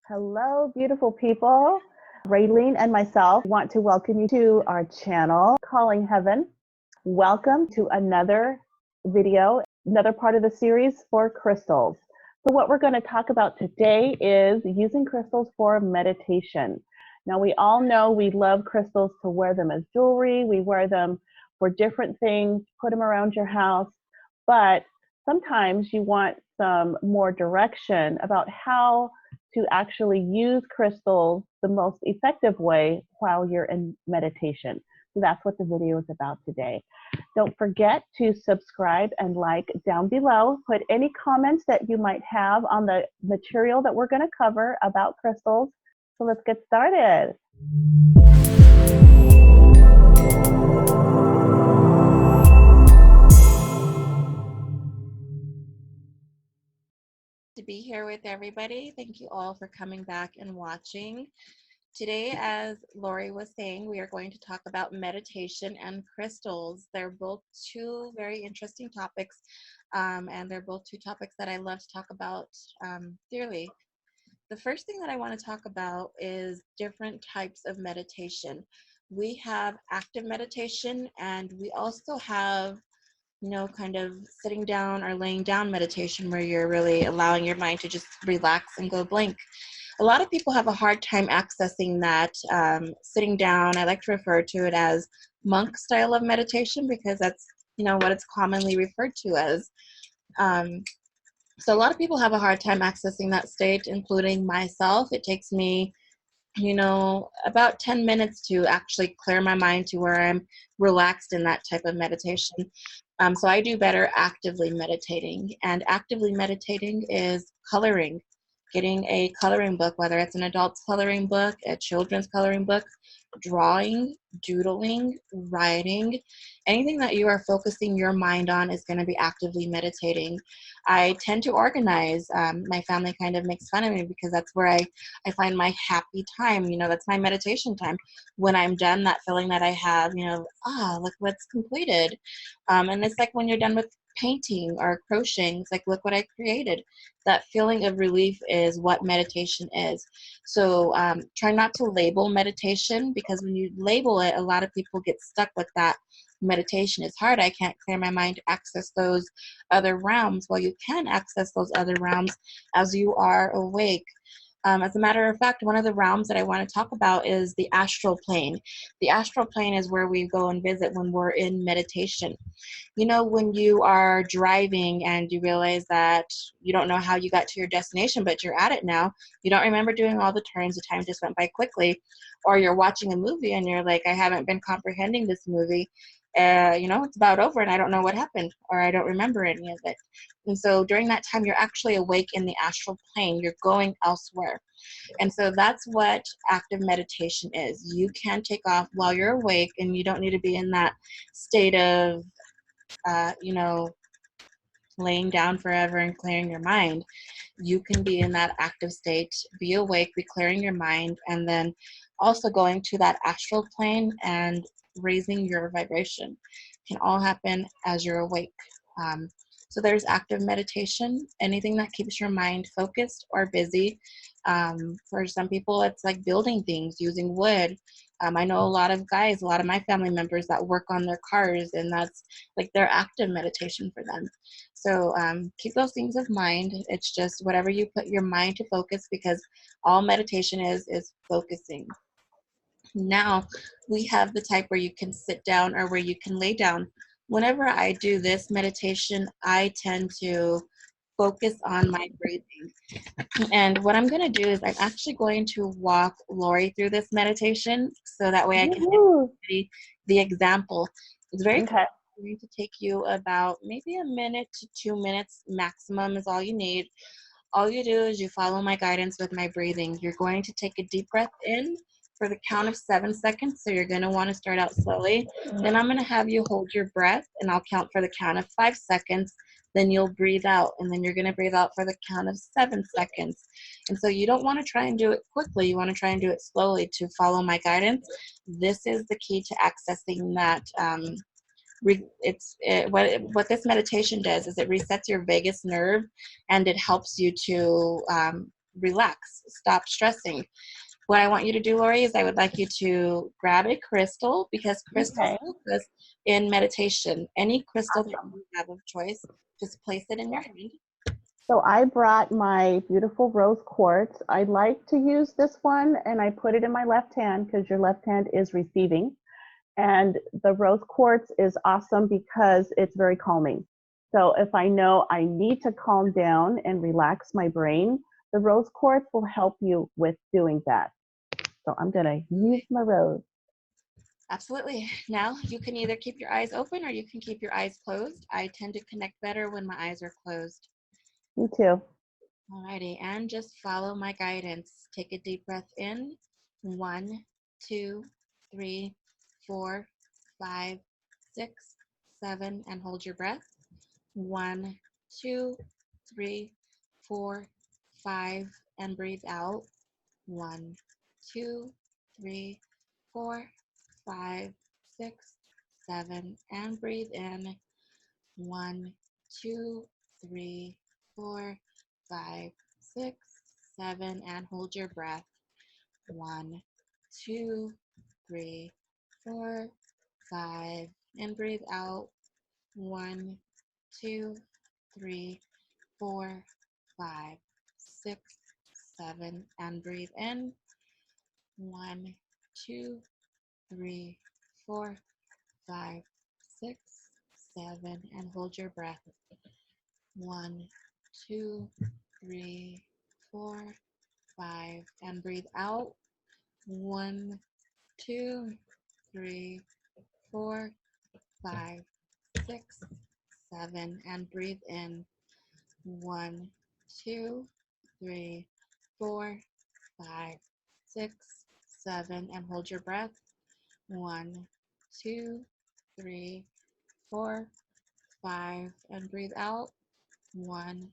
Hello, beautiful people. Raylene and myself want to welcome you to our channel, Calling Heaven. Welcome to another video, another part of the series for crystals. So what we're going to talk about today is using crystals for meditation. Now, we all know we love crystals to wear them as jewelry. We wear them for different things, put them around your house, but sometimes you want some more direction about how to actually use crystals the most effective way while you're in meditation. So that's what the video is about today. Don't forget to subscribe and like down below. Put any comments that you might have on the material that we're going to cover about crystals. So let's get started. To be here with everybody. Thank you all for coming back and watching. Today, as Lori was saying, we are going to talk about meditation and crystals. They're both two very interesting topics, and they're both two topics that I love to talk about dearly. The first thing that I want to talk about is different types of meditation. We have active meditation, and we also have kind of sitting down or laying down meditation where you're really allowing your mind to just relax and go blank. A lot of people have a hard time accessing that sitting down. I like to refer to it as monk style of meditation because that's, what it's commonly referred to as. So a lot of people have a hard time accessing that state, including myself. It takes me about 10 minutes to actually clear my mind to where I'm relaxed in that type of meditation. So I do better actively meditating. And actively meditating is coloring, getting a coloring book, whether it's an adult's coloring book, a children's coloring book, drawing, doodling, writing, anything that you are focusing your mind on is going to be actively meditating. I tend to organize. My family kind of makes fun of me because that's where I find my happy time. That's my meditation time. When I'm done, that feeling that I have, look what's completed. And it's like when you're done with painting or crocheting, it's like, look what I created. That feeling of relief is what meditation is. So try not to label meditation, because when you label it, a lot of people get stuck with that. Meditation is hard. I can't clear my mind to access those other realms. Well, you can access those other realms as you are awake. As a matter of fact, one of the realms that I want to talk about is the astral plane. The astral plane is where we go and visit when we're in meditation. When you are driving and you realize that you don't know how you got to your destination, but you're at it now. You don't remember doing all the turns. The time just went by quickly. Or you're watching a movie and you're like, I haven't been comprehending this movie. It's about over and I don't know what happened, or I don't remember any of it. And so during that time, you're actually awake in the astral plane. You're going elsewhere. And so that's what active meditation is. You can take off while you're awake, and you don't need to be in that state of laying down forever and clearing your mind. You can be in that active state, be awake, be clearing your mind, and then also going to that astral plane and raising your vibration. Can all happen as you're awake. So there's active meditation, anything that keeps your mind focused or busy. For some people, it's like building things, using wood. I know a lot of guys, a lot of my family members that work on their cars, and that's like their active meditation for them. So keep those things in mind. It's just whatever you put your mind to focus, because all meditation is focusing. Now we have the type where you can sit down or where you can lay down. Whenever I do this meditation, I tend to focus on my breathing. And what I'm going to do is I'm actually going to walk Lori through this meditation so that way I can give the example. It's very Okay. going to take you about maybe a minute to 2 minutes maximum is all you need. All you do is you follow my guidance with my breathing. You're going to take a deep breath in for the count of 7 seconds. So you're going to want to start out slowly. Then I'm going to have you hold your breath, and I'll count for the count of 5 seconds. Then you'll breathe out, and then you're going to breathe out for the count of 7 seconds. And so you don't want to try and do it quickly. You want to try and do it slowly to follow my guidance. This is the key to accessing that. What this meditation does is it resets your vagus nerve, and it helps you to relax, stop stressing. What I want you to do, Lori, is I would like you to grab a crystal, because crystals Okay. help us in meditation. Any crystal that Awesome. you have of choice, just place it in your hand. So I brought my beautiful rose quartz. I like to use this one and I put it in my left hand because your left hand is receiving. And the rose quartz is awesome because it's very calming. So if I know I need to calm down and relax my brain, the rose quartz will help you with doing that. So I'm going to use my rose. Absolutely. Now you can either keep your eyes open or you can keep your eyes closed. I tend to connect better when my eyes are closed. Me too. Alrighty, and just follow my guidance. Take a deep breath in. 1, 2, 3, 4, 5, 6, 7, and hold your breath. 1, 2, 3, 4, 5, and breathe out. 1, 2, 3, 4, 5, 6, 7, and breathe in. 1, 2, 3, 4, 5, 6, 7, and hold your breath. 1, 2, 3, 4, 5, and breathe out. 1, 2, 3, 4, 5, 6, 7, and breathe in. 1, 2, 3, 4, 5, 6, 7, and hold your breath. 1, 2, 3, 4, 5, and breathe out. 1, 2, 3, 4, 5, 6, 7, and breathe in. 1, 2, 3, 4, 5, 6, 7, and hold your breath. 1, 2, 3, 4, 5, and breathe out. 1,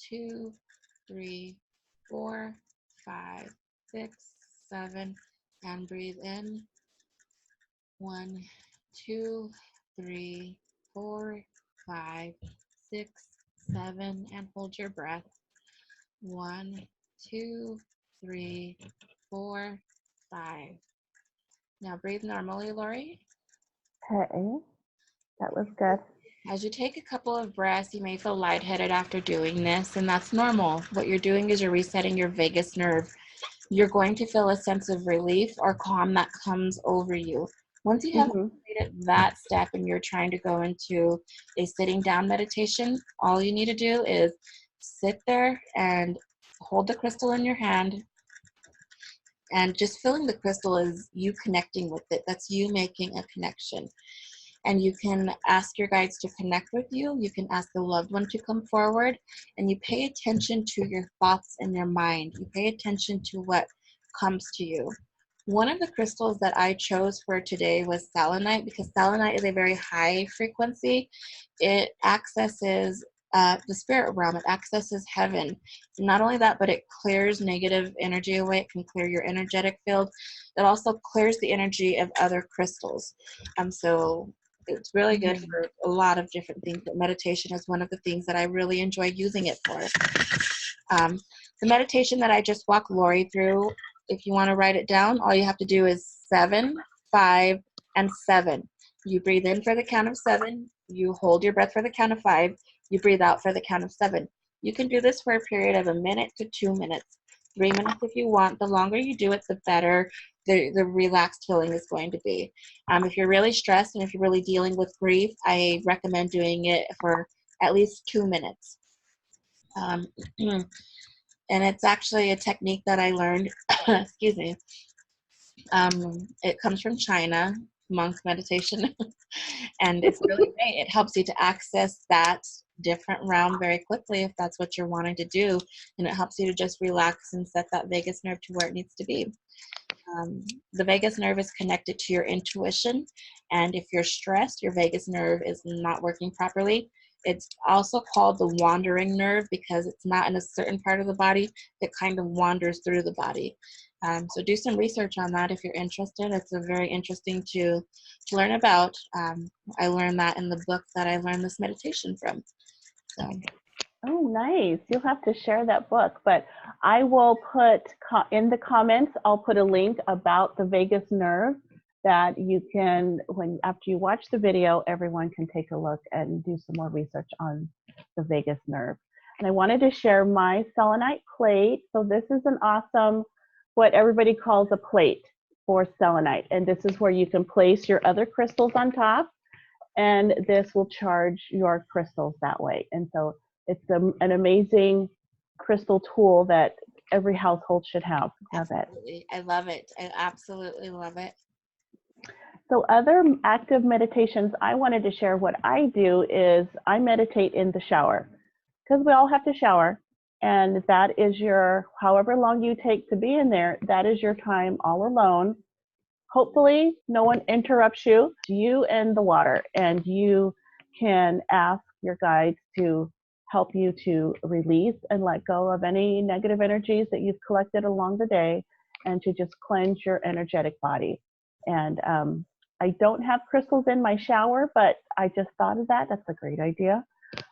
2, 3, 4, 5, 6, 7, and breathe in. 1, 2, 3, 4, 5, 6, 7, and hold your breath. 1, 2, 3, 4, 5. Now breathe normally, Lori. Okay. That was good. As you take a couple of breaths, you may feel lightheaded after doing this, and that's normal. What you're doing is you're resetting your vagus nerve. You're going to feel a sense of relief or calm that comes over you. Once you have completed that step and you're trying to go into a sitting down meditation, all you need to do is sit there and hold the crystal in your hand, and just feeling the crystal is you connecting with it. That's you making a connection. And you can ask your guides to connect with you. You can ask a loved one to come forward, and you pay attention to your thoughts and your mind. You pay attention to what comes to you. One of the crystals that I chose for today was selenite, because selenite is a very high frequency. It accesses the spirit realm. It accesses heaven. Not only that, but it clears negative energy away. It can clear your energetic field. It also clears the energy of other crystals. So it's really good for a lot of different things, but meditation is one of the things that I really enjoy using it for. The meditation that I just walked Lori through, if you want to write it down, all you have to do is 7, 5, and 7. You breathe in for the count of 7. You hold your breath for the count of 5. You breathe out for the count of 7. You can do this for a period of 1 minute to 2 minutes, 3 minutes if you want. The longer you do it, the better the relaxed feeling is going to be. If you're really stressed and if you're really dealing with grief, I recommend doing it for at least 2 minutes. And it's actually a technique that I learned, excuse me, it comes from China, monk meditation, and it's really great. It helps you to access that different realm very quickly if that's what you're wanting to do, and it helps you to just relax and set that vagus nerve to where it needs to be. The vagus nerve is connected to your intuition, and if you're stressed, your vagus nerve is not working properly. It's also called the wandering nerve because it's not in a certain part of the body. It kind of wanders through the body. So do some research on that if you're interested. It's a very interesting to learn about. I learned that in the book that I learned this meditation from. So Oh, nice. You'll have to share that book, but I will put in the comments, I'll put a link about the vagus nerve that you can, when after you watch the video, everyone can take a look and do some more research on the vagus nerve. And I wanted to share my selenite plate. So this is an awesome, what everybody calls a plate for selenite. And this is where you can place your other crystals on top, and this will charge your crystals that way. And so it's an amazing crystal tool that every household should have. Love it. Absolutely. I love it. I absolutely love it. So other active meditations I wanted to share, what I do is I meditate in the shower, because we all have to shower. And that is your, however long you take to be in there, that is your time all alone. Hopefully no one interrupts you and the water, and you can ask your guides to help you to release and let go of any negative energies that you've collected along the day, and to just cleanse your energetic body. And I don't have crystals in my shower, but I just thought of that. That's a great idea.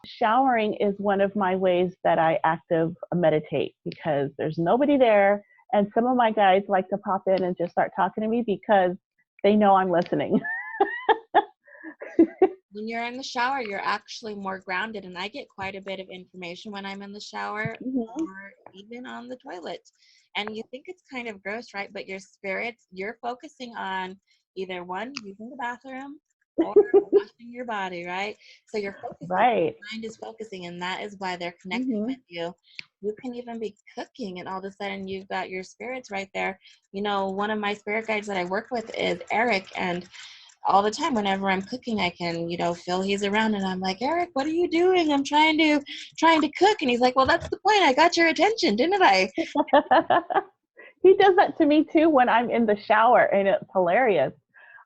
Showering is one of my ways that I active meditate, because there's nobody there. And some of my guys like to pop in and just start talking to me because they know I'm listening. When you're in the shower, you're actually more grounded. And I get quite a bit of information when I'm in the shower or even on the toilet. And you think it's kind of gross, right? But your spirits, you're focusing on either one, using the bathroom, or washing your body, right? So you're focusing, Right. your mind is focusing, and that is why they're connecting with you. You can even be cooking, and all of a sudden you've got your spirits right there. You know, one of my spirit guides that I work with is Eric, and all the time whenever I'm cooking, I can, you know, feel he's around, and I'm like, Eric, what are you doing? I'm trying to cook. And he's like, well, that's the point. I got your attention, didn't I? He does that to me too when I'm in the shower, and it's hilarious.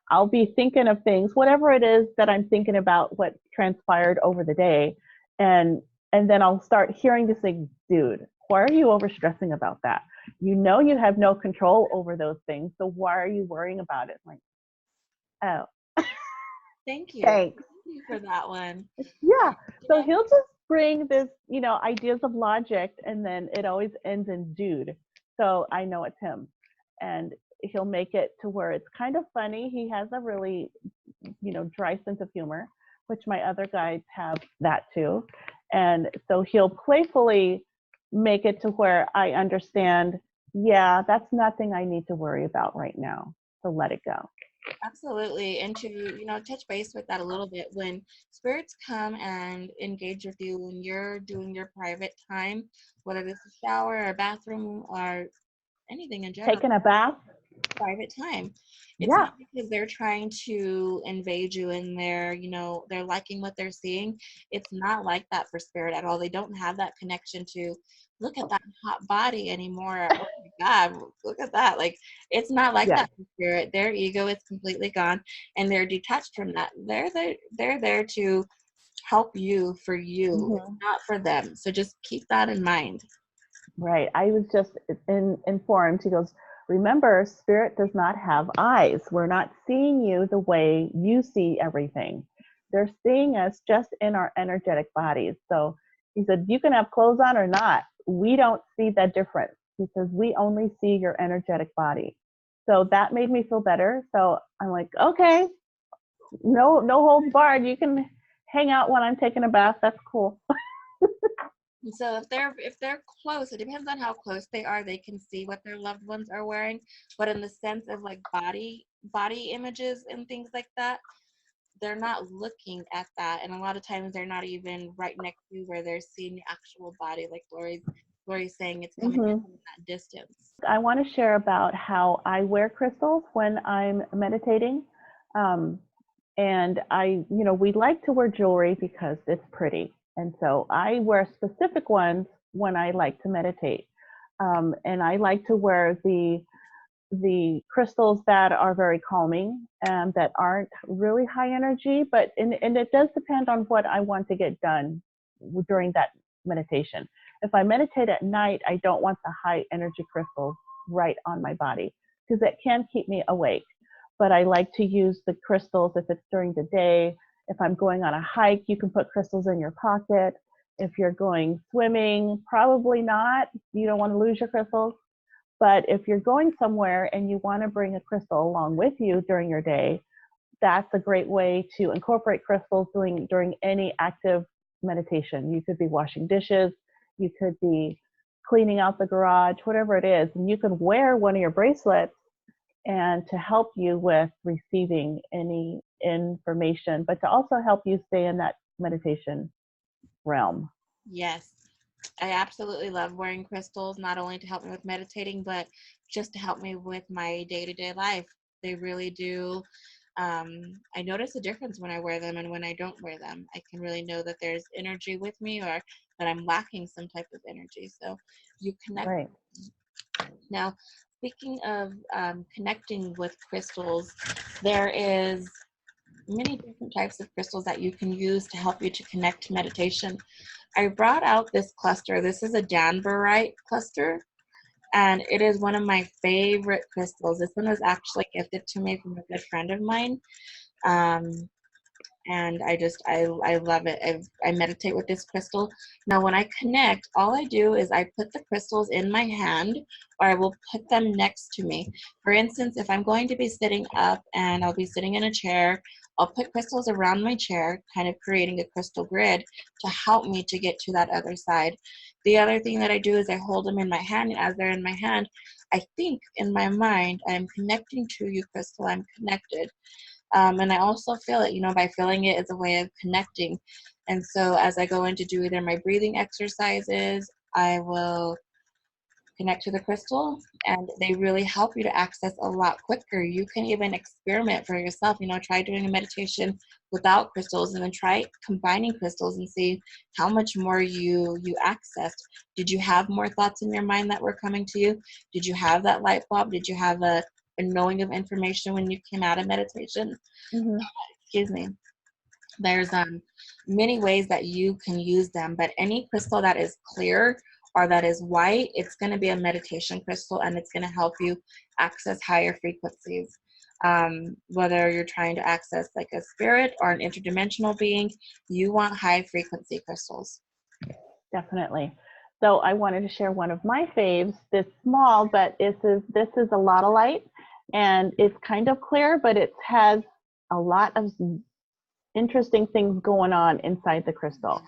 I'll be thinking of things, whatever it is that I'm thinking about, what transpired over the day, and then I'll start hearing this thing, dude, why are you overstressing about that? You know you have no control over those things, so why are you worrying about it? I'm like, oh, Thank you. thanks. Thank you for that one. Yeah. You So know, he'll just bring this, ideas of logic, and then it always ends in dude. So I know it's him. And he'll make it to where it's kind of funny. He has a really, dry sense of humor, which my other guides have that too. And so he'll playfully make it to where I understand, yeah, that's nothing I need to worry about right now. So let it go. absolutely. And to, you know, touch base with that a little bit, when spirits come and engage with you when you're doing your private time, whether it's a shower or bathroom or anything in general, Taking a bath. private time. It's Yeah. not because they're trying to invade you and they're, you know, they're liking what they're seeing. It's not like that for spirit at all. They don't have that connection to look at that hot body anymore. Oh my God, look at that. Like, it's not like Yeah. that for spirit. Their ego is completely gone, and they're detached from that. They're there to help you for you, Mhm. not for them. So just keep that in mind. Right. I was just informed. He goes, remember, spirit does not have eyes. We're not seeing you the way you see everything. They're seeing us just in our energetic bodies. So he said, you can have clothes on or not. We don't see that difference, because we only see your energetic body. So that made me feel better. So I'm like, okay, no holds barred. You can hang out when I'm taking a bath. That's cool. And so if they're close, it depends on how close they are. They can see what their loved ones are wearing, but in the sense of like body images and things like that, they're not looking at that. And a lot of times they're not even right next to you where they're seeing the actual body. Like Lori's saying, it's coming in Mhm. from that distance. I want to share about how I wear crystals when I'm meditating. Um, and we like to wear jewelry because it's pretty. And so I wear specific ones when I like to meditate. And I like to wear the crystals that are very calming and that aren't really high energy, and it does depend on what I want to get done during that meditation. If I meditate at night, I don't want the high energy crystals right on my body, because it can keep me awake. But I like to use the crystals if it's during the day. If I'm going on a hike, you can put crystals in your pocket. If you're going swimming, probably not. You don't want to lose your crystals. But if you're going somewhere and you want to bring a crystal along with you during your day, that's a great way to incorporate crystals during any active meditation. You could be washing dishes, you could be cleaning out the garage, whatever it is. And you can wear one of your bracelets and to help you with receiving any information, but to also help you stay in that meditation realm. Yes. I absolutely love wearing crystals, not only to help me with meditating, but just to help me with my day-to-day life. They really do. I notice a difference when I wear them and when I don't wear them. I can really know that there's energy with me or that I'm lacking some type of energy. So you connect. Right. Now, speaking of connecting with crystals, there is many different types of crystals that you can use to help you to connect to meditation. I brought out this cluster. This is a Danburite cluster, and it is one of my favorite crystals. This one was actually gifted to me from a good friend of mine. Um, and I love it. I meditate with this crystal. Now when I connect, all I do is I put the crystals in my hand, or I will put them next to me. For instance, if I'm going to be sitting up and I'll be sitting in a chair, I'll put crystals around my chair, kind of creating a crystal grid to help me to get to that other side. The other thing that I do is I hold them in my hand, and as they're in my hand, I think in my mind, I'm connecting to you, crystal, I'm connected. And I also feel it, by feeling it is a way of connecting. And so as I go in to do either my breathing exercises, I will connect to the crystal, and they really help you to access a lot quicker. You can even experiment for yourself, try doing a meditation without crystals and then try combining crystals and see how much more you accessed. Did you have more thoughts in your mind that were coming to you? Did you have that light bulb? Did you have a knowing of information when you came out of meditation? Mm-hmm. Excuse me. There's many ways that you can use them, but any crystal that is clear or that is white, it's going to be a meditation crystal, and it's going to help you access higher frequencies. Whether you're trying to access like a spirit or an interdimensional being, you want high frequency crystals. Definitely. So I wanted to share one of my faves. It's small, but this is a lot of light, and it's kind of clear, but it has a lot of interesting things going on inside the crystal.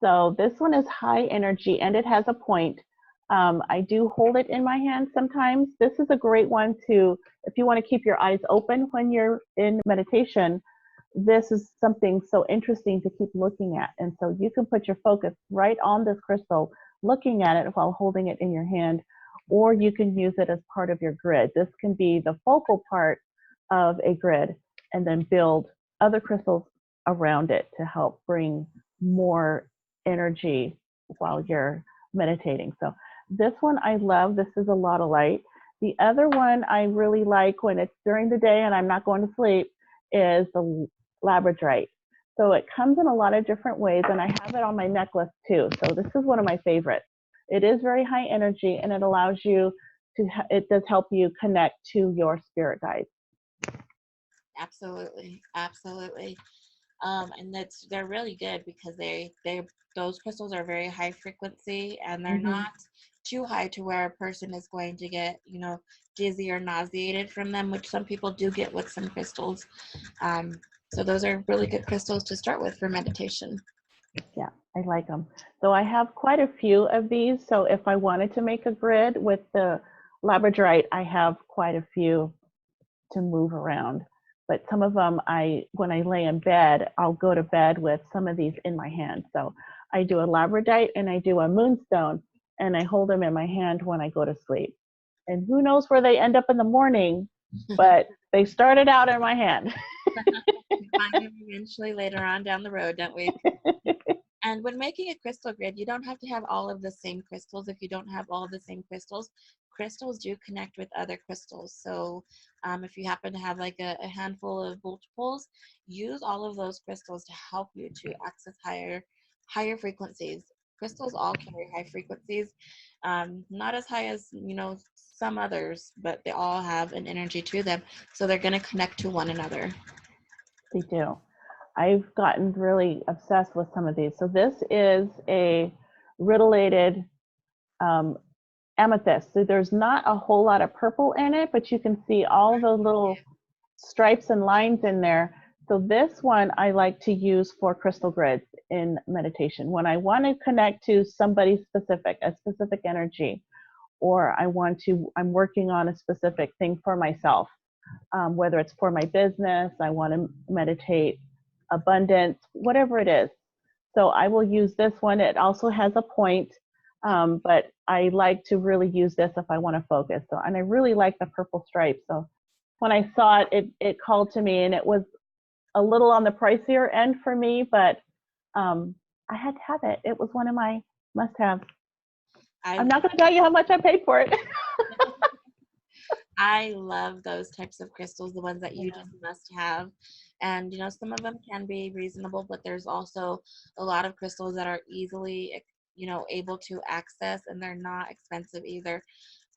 So this one is high energy, and it has a point. I do hold it in my hand sometimes. This is a great one to, if you want to keep your eyes open when you're in meditation, this is something so interesting to keep looking at. And so you can put your focus right on this crystal, looking at it while holding it in your hand, or you can use it as part of your grid. This can be the focal part of a grid, and then build other crystals around it to help bring more energy while you're meditating. So this one I love. This is a lot of light. The other one I really like when it's during the day and I'm not going to sleep is the labradorite. So it comes in a lot of different ways, and I have it on my necklace too. So this is one of my favorites. It is very high energy, and it allows you to, it does help you connect to your spirit guides. Absolutely, absolutely. And they're really good because those crystals are very high frequency, and they're Mm-hmm. not too high to where a person is going to get dizzy or nauseated from them, which some people do get with some crystals. So those are really good crystals to start with for meditation. Yeah, I like them. So I have quite a few of these. So if I wanted to make a grid with the labradorite, I have quite a few to move around. But some of them, when I lay in bed, I'll go to bed with some of these in my hand. So I do a labradorite and I do a moonstone, and I hold them in my hand when I go to sleep. And who knows where they end up in the morning, but they started out in my hand. We find them eventually later on down the road, don't we? And when making a crystal grid, you don't have to have all of the same crystals. If you don't have all of the same crystals, crystals do connect with other crystals. So if you happen to have like a handful of multiples, use all of those crystals to help you to access higher frequencies. Crystals all carry high frequencies, not as high as some others, but they all have an energy to them. So they're going to connect to one another. They do. I've gotten really obsessed with some of these. So this is a rutilated amethyst. So there's not a whole lot of purple in it, but you can see all the little stripes and lines in there. So this one I like to use for crystal grids in meditation. When I want to connect to somebody specific, a specific energy, or I'm working on a specific thing for myself, whether it's for my business, I want to meditate abundance, whatever it is. So I will use this one. It also has a point, but I like to really use this if I want to focus. So, and I really like the purple stripe. So when I saw it, it called to me, and it was a little on the pricier end for me, but I had to have it. It was one of my must-haves. I'm not going to tell you how much I paid for it. I love those types of crystals, the ones that you just must have. And, you know, some of them can be reasonable, but there's also a lot of crystals that are easily, you know, able to access, and they're not expensive either.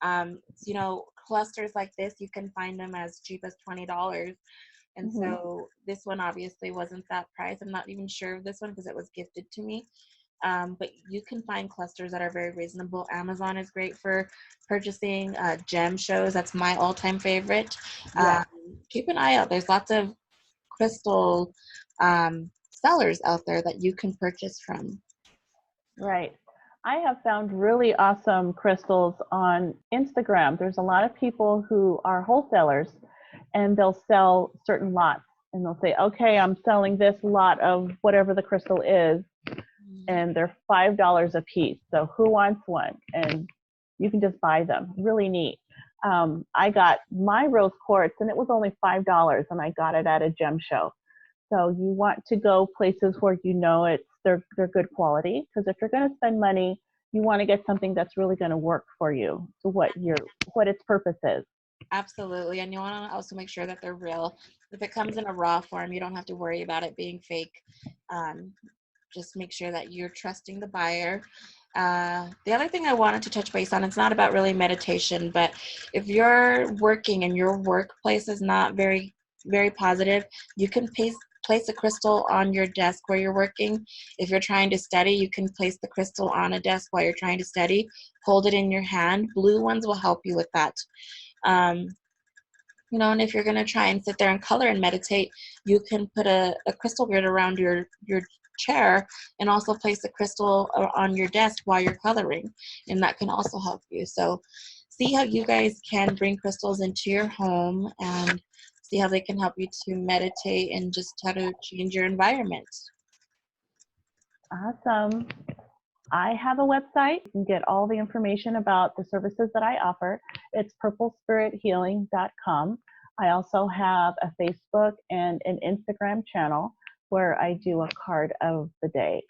You know, clusters like this, you can find them as cheap as $20. And so this one obviously wasn't that price. I'm not even sure of this one because it was gifted to me. But you can find clusters that are very reasonable. Amazon is great for purchasing gem shows. That's my all-time favorite. Yeah. Keep an eye out. There's lots of crystal sellers out there that you can purchase from. Right. I have found really awesome crystals on Instagram. There's a lot of people who are wholesalers, and they'll sell certain lots, and they'll say, okay, I'm selling this lot of whatever the crystal is, and they're $5 a piece. So who wants one? And you can just buy them. Really neat. I got my rose quartz, and it was only $5, and I got it at a gem show. So you want to go places where you know they're good quality, because if you're going to spend money, you want to get something that's really going to work for you, to what its purpose is. Absolutely. And you want to also make sure that they're real. If it comes in a raw form, you don't have to worry about it being fake. Just make sure that you're trusting the buyer. The other thing I wanted to touch base on, it's not about really meditation, but if you're working and your workplace is not very, very positive, you can place a crystal on your desk where you're working. If you're trying to study, you can place the crystal on a desk while you're trying to study. Hold it in your hand. Blue ones will help you with that. You know, and if you're going to try and sit there and color and meditate, you can put a crystal grid around your chair and also place a crystal on your desk while you're coloring, and that can also help you. So see how you guys can bring crystals into your home and see how they can help you to meditate and just how to change your environment. Awesome. I have a website. You can get all the information about the services that I offer. It's purplespiриthealing.com. I also have a Facebook and an Instagram channel where I do a card of the day.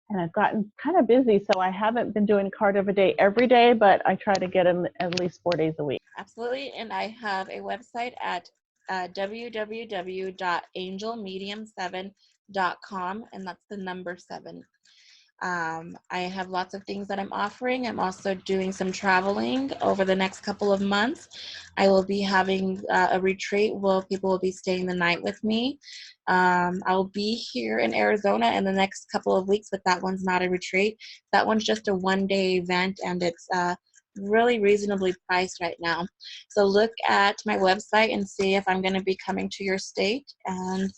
And I've gotten kind of busy, so I haven't been doing card of a day every day, but I try to get them at least 4 days a week. Absolutely. And I have a website at www.angelmedium7.com, and that's the number 7. I have lots of things that I'm offering. I'm also doing some traveling over the next couple of months. I will be having a retreat where people will be staying the night with me. I'll be here in Arizona in the next couple of weeks, but that one's not a retreat. That one's just a one-day event, and it's really reasonably priced right now. So look at my website and see if I'm going to be coming to your state, and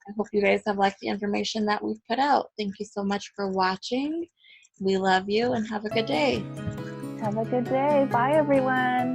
I hope you guys have liked the information that we've put out. Thank you so much for watching. We love you and have a good day. Have a good day. Bye, everyone.